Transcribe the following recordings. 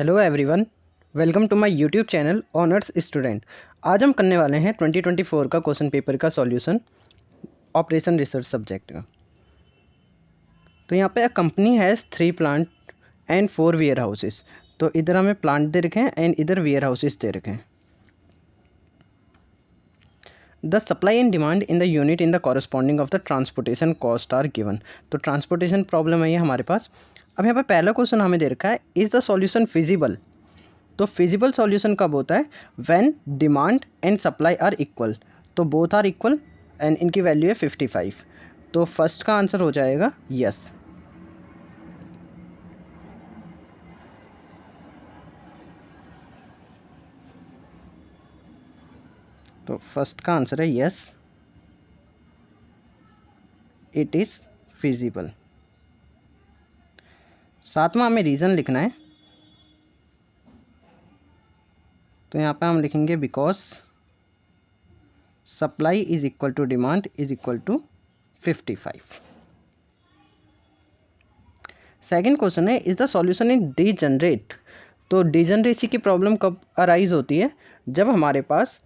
Hello everyone, welcome to my YouTube channel honours student. आज हम करने वाले हैं 2024 का क्वेश्चन पेपर का सॉल्यूशन ऑपरेशन रिसर्च सब्जेक्ट का। तो यहाँ पे a company has 3 plant and 4 warehouses. तो इधर हमें प्लांट दे रखे हैं एंड इधर वेयर हाउसेस दे रखे हैं। The supply and demand in the unit in the corresponding of the transportation cost are given. तो ट्रांसपोर्टेशन प्रॉब्लम है ये हमारे पास। अब यहाँ पे पहला क्वेश्चन हमें दे रखा है, इज़ द सॉल्यूशन फिजिबल। तो फिजिबल सॉल्यूशन कब होता है? When demand and supply are equal. तो बोथ आर इक्वल एंड इनकी वैल्यू है 55। तो फर्स्ट का आंसर हो जाएगा यस। तो फर्स्ट का आंसर है यस, इट इज़ फिजिबल। सातवां हमें रीज़न लिखना है। तो यहाँ पे हम लिखेंगे because supply is equal to demand is equal to 55। Second question है, is the solution in degenerate. तो डीजनरेसी की प्रॉब्लम कब अराइज होती है? जब हमारे पास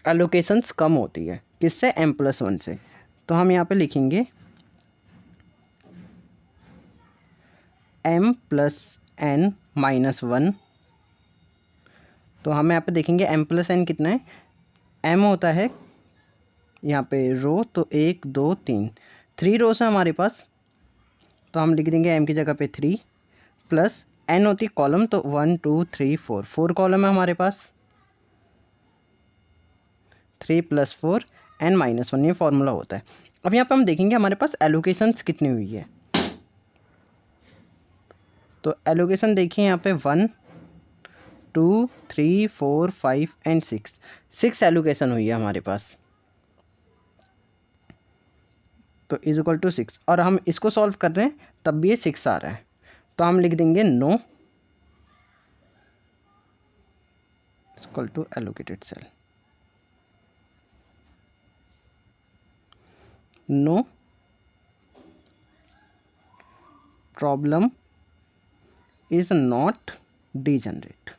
एलोकेशंस कम होती है। किससे? m+1 से। तो हम यहाँ पे लिखेंगे m+n-1। तो हम यहाँ पे देखेंगे m+n कितना है। m होता है यहाँ पे रो, तो 1 2 3 3 रोज है हमारे पास। तो हम लिख देंगे m की जगह पे 3 प्लस n होती कॉलम, तो 1 2 3 4 कॉलम है हमारे पास। 3 + 4 n-1 ये फॉर्मूला होता है। अब यहाँ पे हम देखेंगे हमारे पास एलोकेशंस कितनी हुई है। तो एलोकेशन देखिए यहाँ पे 1 2 3 4 5 एंड 6 एलोकेशन हुई है हमारे पास। तो इज इक्वल टू 6 और हम इसको सॉल्व कर रहे हैं तब भी ये 6 आ रहा है। तो हम लिख देंगे no equal to allocated cell. No problem is not degenerate.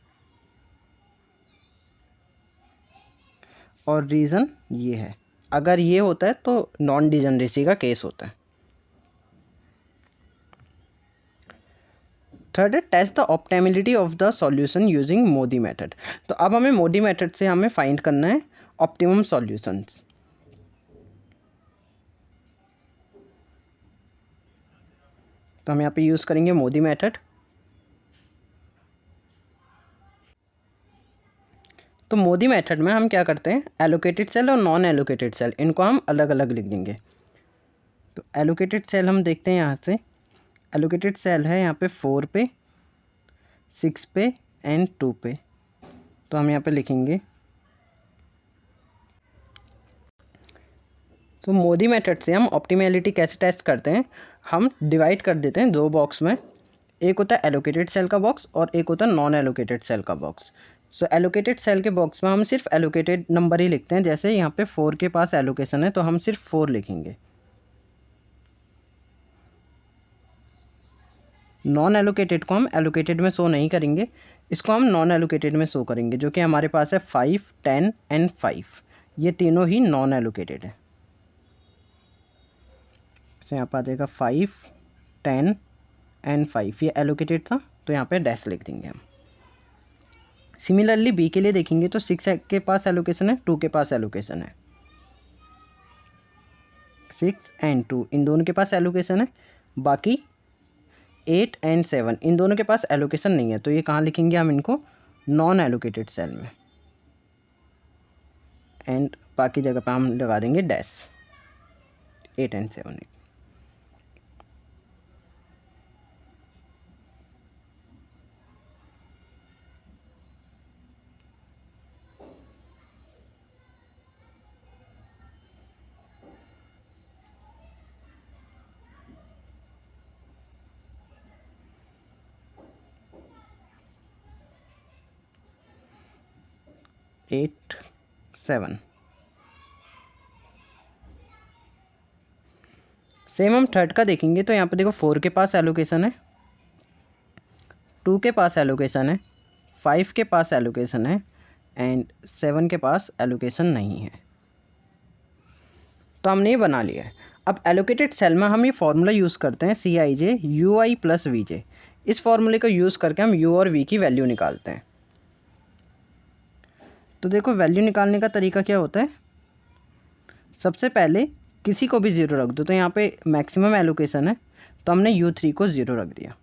और रीज़न ये है, अगर ये होता है तो नॉन डीजनरेसी का केस होता है। थर्ड है, test the optimality of the solution using MODI method. तो अब हमें मोदी मेथड से हमें फाइंड करना है ऑप्टिमम सॉल्यूशंस। तो हम यहाँ पे यूज़ करेंगे मोदी मेथड। तो मोदी मेथड में हम क्या करते हैं, एलोकेटेड सेल और नॉन एलोकेटेड सेल इनको हम अलग अलग लिख देंगे। तो एलोकेटेड सेल हम देखते हैं यहाँ से, एलोकेटेड सेल है यहाँ पे 4 पे 6 पे एंड 2 पे। तो हम यहाँ पे लिखेंगे, तो मोदी मेथड से हम ऑप्टिमैलिटी कैसे टेस्ट करते हैं, हम डिवाइड कर देते हैं 2 बॉक्स में। एक होता है एलोकेटेड सेल का बॉक्स और एक होता है नॉन एलोकेटेड सेल का बॉक्स। सो एलोकेटेड सेल के बॉक्स में हम सिर्फ एलोकेटेड नंबर ही लिखते हैं। जैसे यहाँ पे 4 के पास एलोकेशन है तो हम सिर्फ 4 लिखेंगे। नॉन एलोकेटेड को हम एलोकेटेड में शो नहीं करेंगे, इसको हम नॉन एलोकेटेड में शो करेंगे, जो कि हमारे पास है 5 10 एंड 5। ये तीनों ही नॉन एलोकेटेड है। यहाँ पर आ जाएगा 5 10 एंड 5, ये एलोकेटेड था तो यहाँ पे डैश लिख देंगे हम। सिमिलरली बी के लिए देखेंगे तो 6 के पास एलोकेशन है, 2 के पास एलोकेशन है। 6 एंड 2 इन दोनों के पास एलोकेशन है। बाकी 8 एंड 7 इन दोनों के पास एलोकेशन नहीं है। तो ये कहाँ लिखेंगे हम इनको? नॉन एलोकेटेड सेल में। एंड बाकी जगह पे हम लगा देंगे डैश 8 एंड 7। 8 7। सेम हम थर्ड का देखेंगे तो यहाँ पे देखो 4 के पास एलोकेशन है, 2 के पास एलोकेशन है 5 के पास एलोकेशन है एंड 7 के पास एलोकेशन नहीं है। तो हमने ये बना लिया है। अब एलोकेटेड सेल में हम ये फार्मूला यूज़ करते हैं CIJ UI प्लस VJ। इस फार्मूले को यूज़ करके हम U और V की वैल्यू निकालते हैं। तो देखो वैल्यू निकालने का तरीका क्या होता है, सबसे पहले किसी को भी 0 रख दो। तो यहाँ पे मैक्सिमम एलोकेशन है तो हमने U3 को 0 रख दिया।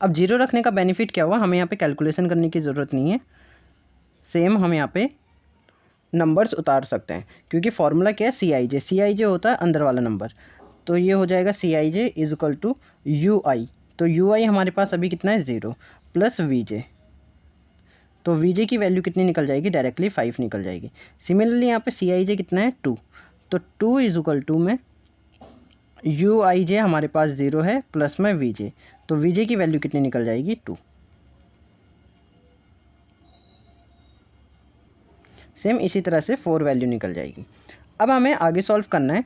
अब 0 रखने का बेनिफिट क्या हुआ, हमें यहाँ पे कैलकुलेशन करने की ज़रूरत नहीं है, सेम हम यहाँ पे नंबर्स उतार सकते हैं क्योंकि फार्मूला क्या है CIJ होता है अंदर वाला नंबर। तो ये हो जाएगा CIJ is equal to UI। तो UI हमारे पास अभी कितना है 0 प्लस VJ। तो VJ की वैल्यू कितनी निकल जाएगी, डायरेक्टली 5 निकल जाएगी। सिमिलरली यहाँ पे CIJ कितना है 2। तो 2 इज इक्वल टू में UIJ हमारे पास 0 है प्लस में VJ। तो VJ की वैल्यू कितनी निकल जाएगी 2। सेम इसी तरह से 4 वैल्यू निकल जाएगी। अब हमें आगे सॉल्व करना है।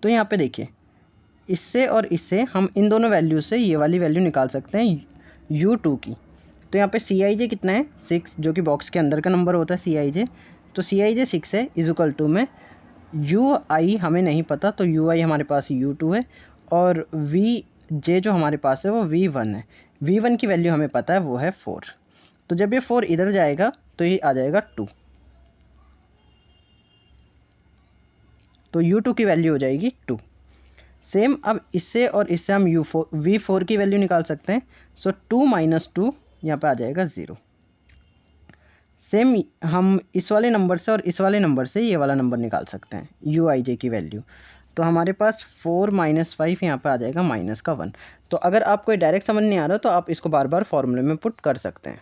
तो यहाँ पे देखिए इससे और इससे हम इन दोनों वैल्यू से ये वाली वैल्यू निकाल सकते हैं U2 की। तो यहाँ पे CIJ कितना है 6, जो कि बॉक्स के अंदर का नंबर होता है CIJ। तो CIJ 6 है इज इक्वल टू में UI हमें नहीं पता, तो UI हमारे पास U2 है और VJ जो हमारे पास है वो V1 है। V1 की वैल्यू हमें पता है वो है 4। तो जब ये 4 इधर जाएगा तो ये आ जाएगा 2। तो U2 की वैल्यू हो जाएगी 2। सेम अब इससे और इससे हम V4 की वैल्यू निकाल सकते हैं। सो 2 माइनस 2 यहाँ पे आ जाएगा 0। सेम हम इस वाले नंबर से और इस वाले नंबर से ये वाला नंबर निकाल सकते हैं UIJ की वैल्यू। तो हमारे पास 4 माइनस 5 यहाँ पे आ जाएगा माइनस का 1। तो अगर आपको डायरेक्ट समझ नहीं आ रहा तो आप इसको बार बार फॉर्मूले में पुट कर सकते हैं।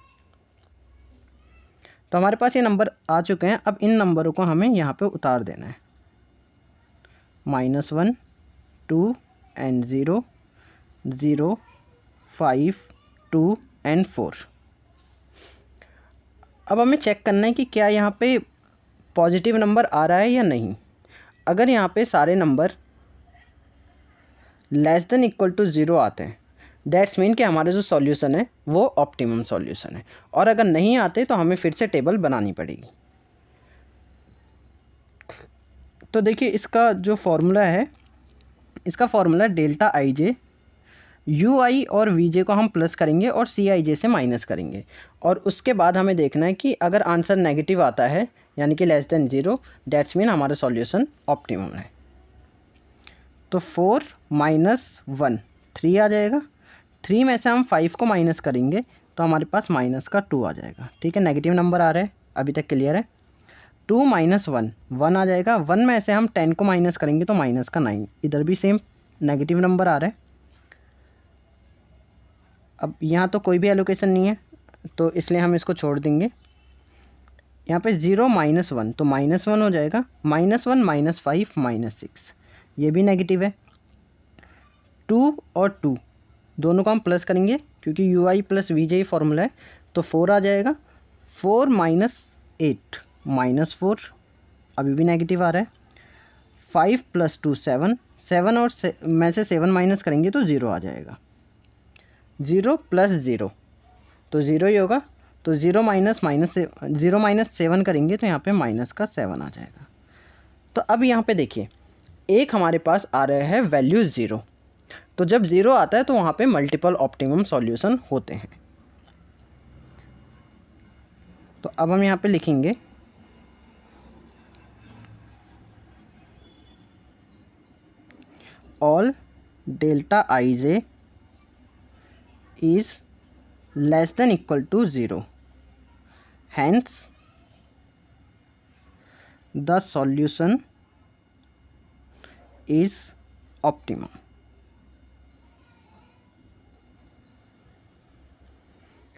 तो हमारे पास ये नंबर आ चुके हैं। अब इन नंबरों को हमें यहाँ पे उतार देना है, -1 2 एंड 0 0 5 2 एंड 4। अब हमें चेक करना है कि क्या यहाँ पे पॉजिटिव नंबर आ रहा है या नहीं। अगर यहाँ पे सारे number less than equal to 0 आते हैं दैट्स मीन कि हमारा जो सॉल्यूशन है वो ऑप्टिमम सॉल्यूशन है। और अगर नहीं आते तो हमें फिर से टेबल बनानी पड़ेगी। तो देखिए इसका जो फॉर्मूला है, इसका फॉर्मूला डेल्टा IJ UI और VJ को हम प्लस करेंगे और CIJ से माइनस करेंगे। और उसके बाद हमें देखना है कि अगर आंसर नेगेटिव आता है यानी कि लेस देन 0 दैट्स मीन हमारा सॉल्यूशन ऑप्टिमम है। तो 4 माइनस 1 3 आ जाएगा। 3 में से हम 5 को माइनस करेंगे तो हमारे पास माइनस का 2 आ जाएगा। ठीक है, नेगेटिव नंबर आ रहा है, अभी तक क्लियर है। 2 माइनस 1 1 आ जाएगा। 1 में से हम 10 को माइनस करेंगे तो माइनस का 9। इधर भी सेम नेगेटिव नंबर आ रहा है। अब यहाँ तो कोई भी एलोकेशन नहीं है तो इसलिए हम इसको छोड़ देंगे। यहाँ पे 0 माइनस 1 तो -1 हो जाएगा। -1 माइनस 5 माइनस 6 ये भी नेगेटिव है। 2 और 2 दोनों को हम प्लस करेंगे क्योंकि UI प्लस VJ फॉर्मूला है। तो 4 आ जाएगा। 4 माइनस 8 -4 अभी भी नेगेटिव आ रहा है। 5 प्लस 2 7 7 और में से 7 माइनस करेंगे तो 0 आ जाएगा। 0 प्लस 0 तो 0 ही होगा। तो 0 माइनस 7 करेंगे तो यहाँ पे माइनस का 7 आ जाएगा। तो अब यहाँ पे देखिए एक हमारे पास आ रहा है वैल्यू 0। तो जब 0 आता है तो वहाँ पे मल्टीपल ऑप्टिमम सॉल्यूशन होते हैं। तो अब हम यहाँ पे लिखेंगे all delta IJ is less than equal to 0, hence the solution is optimum।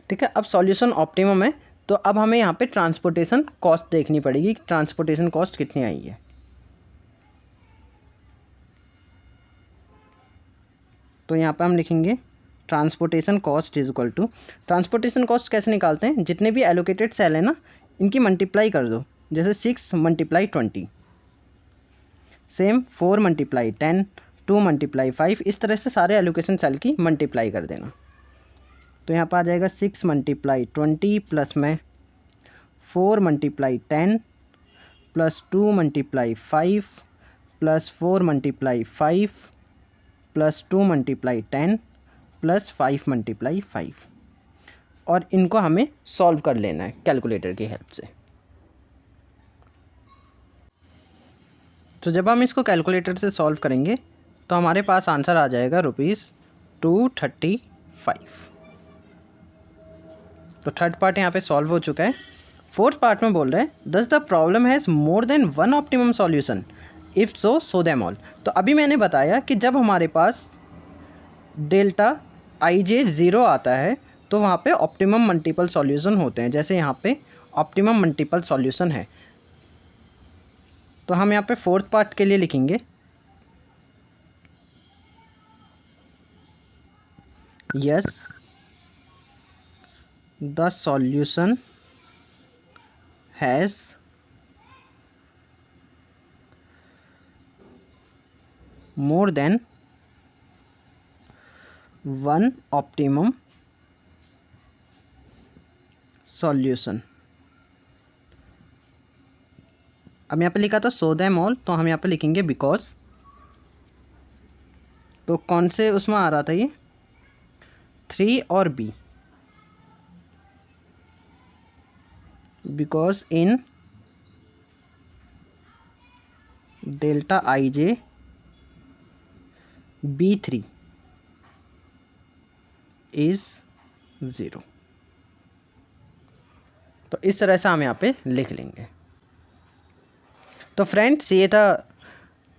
ठीक है, अब सॉल्यूशन ऑप्टिमम है तो अब हमें यहाँ पे ट्रांसपोर्टेशन कॉस्ट देखनी पड़ेगी। ट्रांसपोर्टेशन कॉस्ट कितनी आई है। तो यहाँ पे हम लिखेंगे transportation cost is equal to, transportation cost कैसे निकालते हैं, जितने भी एलोकेटेड सेल है ना इनकी मल्टीप्लाई कर दो। जैसे 6 × 20 सेम 4 मल्टीप्लाई 10, 2 मल्टीप्लाई 5, इस तरह से सारे एलोकेशन सेल की मल्टीप्लाई कर देना। तो यहाँ पर आ जाएगा 6 मल्टीप्लाई 20 प्लस में 4 multiply 10 plus 2 multiply 5 plus 4 multiply 5 plus 2 multiply 10 plus 5 multiply 5, और इनको हमें सॉल्व कर लेना है कैलकुलेटर की हेल्प से। तो जब हम इसको कैलकुलेटर से सॉल्व करेंगे तो हमारे पास आंसर आ जाएगा ₹235। तो थर्ड पार्ट यहाँ पे सॉल्व हो चुका है। फोर्थ पार्ट में बोल रहे हैं does the problem has more than one optimum solution, if so show them all. तो अभी मैंने बताया कि जब हमारे पास डेल्टा IJ 0 आता है तो वहाँ पे ऑप्टिमम मल्टीपल सॉल्यूशन होते हैं। जैसे यहाँ पे ऑप्टिमम मल्टीपल सॉल्यूशन है, तो हम यहाँ पे फोर्थ पार्ट के लिए लिखेंगे yes the solution has more than one optimum solution. अब यहाँ पे लिखा था सो दैम ऑल, तो हम यहाँ पे लिखेंगे बिकॉज। तो कौन से उसमें आ रहा था ये 3 और B, because in delta IJ B3 is 0। तो इस तरह से हम यहाँ पे लिख लेंगे। तो फ्रेंड्स ये था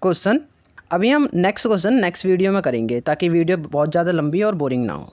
क्वेश्चन। अभी हम नेक्स्ट क्वेश्चन नेक्स्ट वीडियो में करेंगे ताकि वीडियो बहुत ज़्यादा लंबी और बोरिंग ना हो।